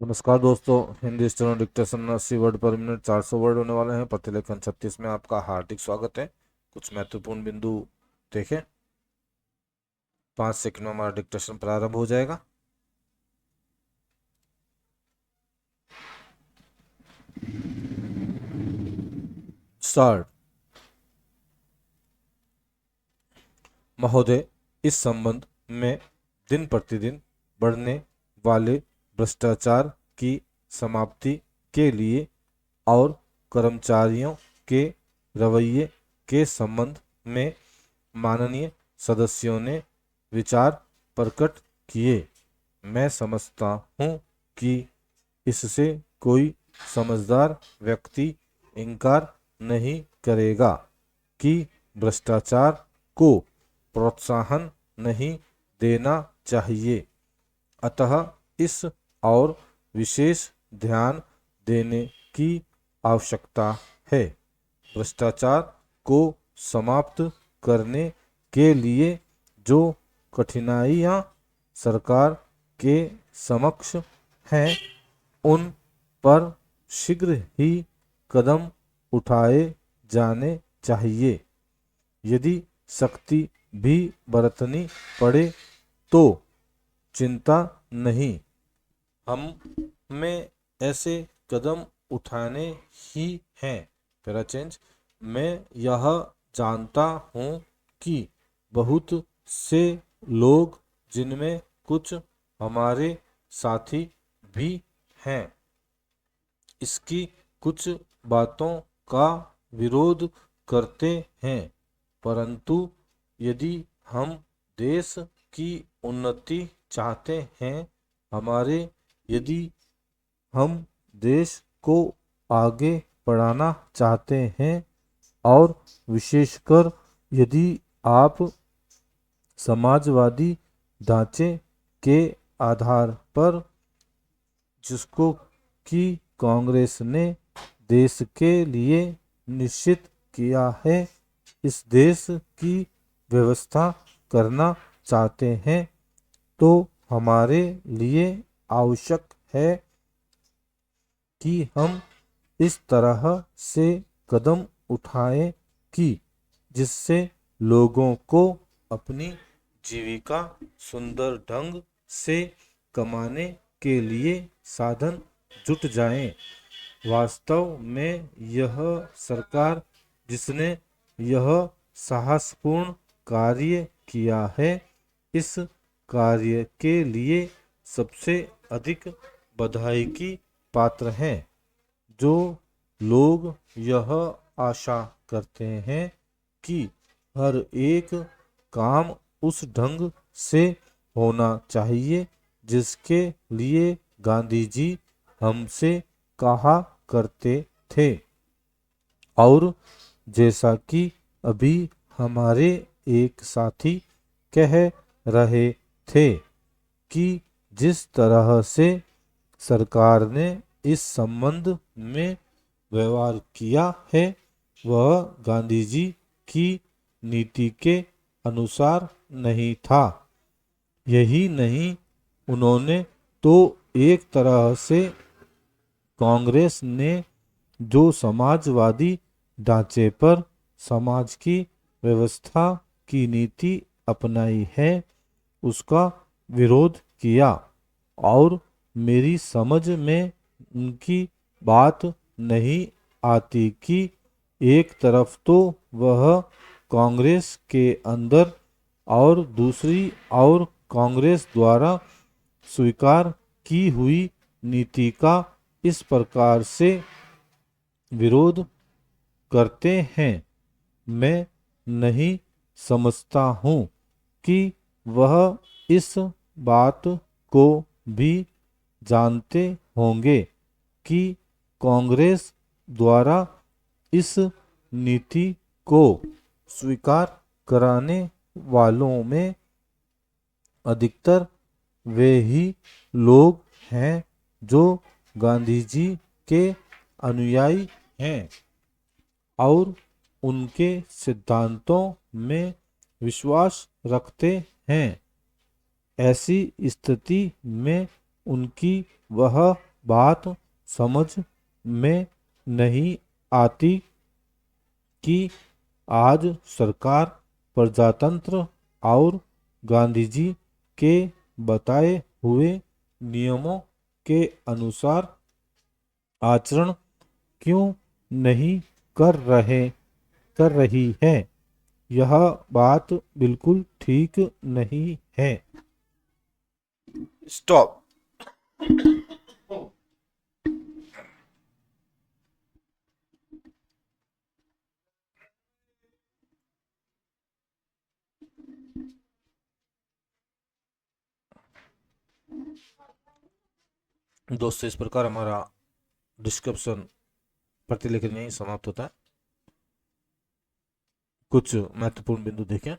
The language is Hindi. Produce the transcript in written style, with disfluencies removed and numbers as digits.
नमस्कार दोस्तों। हिंदी स्टेनो डिक्टेशन 80 वर्ड पर मिनट 400 वर्ड होने वाले हैं। प्रतिलेखन 36 में आपका हार्दिक स्वागत है। कुछ महत्वपूर्ण बिंदु देखें। 5 सेकंड में हमारा डिक्टेशन प्रारंभ हो जाएगा। स्टार्ट। महोदय, इस संबंध में दिन प्रतिदिन बढ़ने वाले भ्रष्टाचार की समाप्ति के लिए और कर्मचारियों के रवैये के संबंध में माननीय सदस्यों ने विचार प्रकट किए। मैं समझता हूँ कि इससे कोई समझदार व्यक्ति इनकार नहीं करेगा कि भ्रष्टाचार को प्रोत्साहन नहीं देना चाहिए। अतः इस और विशेष ध्यान देने की आवश्यकता है। भ्रष्टाचार को समाप्त करने के लिए जो कठिनाइयाँ सरकार के समक्ष हैं, उन पर शीघ्र ही कदम उठाए जाने चाहिए। यदि सख्ती भी बरतनी पड़े तो चिंता नहीं, हम में ऐसे कदम उठाने ही हैं। Para change. मैं यह जानता हूँ कि बहुत से लोग, जिनमें कुछ हमारे साथी भी हैं, इसकी कुछ बातों का विरोध करते हैं। परंतु यदि हम देश की उन्नति चाहते हैं, यदि हम देश को आगे बढ़ाना चाहते हैं, और विशेषकर यदि आप समाजवादी ढांचे के आधार पर, जिसको कि कांग्रेस ने देश के लिए निश्चित किया है, इस देश की व्यवस्था करना चाहते हैं, तो हमारे लिए आवश्यक है कि हम इस तरह से कदम उठाएं कि जिससे लोगों को अपनी जीविका सुंदर ढंग से कमाने के लिए साधन जुट जाएं। वास्तव में यह सरकार, जिसने यह साहसपूर्ण कार्य किया है, इस कार्य के लिए सबसे अधिक बधाई की पात्र हैं। जो लोग यह आशा करते हैं कि हर एक काम उस ढंग से होना चाहिए जिसके लिए गांधी जी हमसे कहा करते थे, और जैसा कि अभी हमारे एक साथी कह रहे थे कि जिस तरह से सरकार ने इस संबंध में व्यवहार किया है, वह गांधी जी की नीति के अनुसार नहीं था। यही नहीं, उन्होंने तो एक तरह से कांग्रेस ने जो समाजवादी ढांचे पर समाज की व्यवस्था की नीति अपनाई है, उसका विरोध किया। और मेरी समझ में उनकी बात नहीं आती कि एक तरफ तो वह कांग्रेस के अंदर, और दूसरी और कांग्रेस द्वारा स्वीकार की हुई नीति का इस प्रकार से विरोध करते हैं। मैं नहीं समझता हूँ कि वह इस बात को भी जानते होंगे कि कांग्रेस द्वारा इस नीति को स्वीकार कराने वालों में अधिकतर वे ही लोग हैं जो गांधी जी के अनुयायी हैं और उनके सिद्धांतों में विश्वास रखते हैं। ऐसी स्थिति में उनकी वह बात समझ में नहीं आती कि आज सरकार प्रजातंत्र और गांधी जी के बताए हुए नियमों के अनुसार आचरण क्यों नहीं कर रही है। यह बात बिल्कुल ठीक नहीं है। स्टॉप। दोस्तों, इस प्रकार हमारा डिस्क्रिप्शन प्रतिलेखन यही समाप्त होता है। कुछ महत्वपूर्ण बिंदु देखें।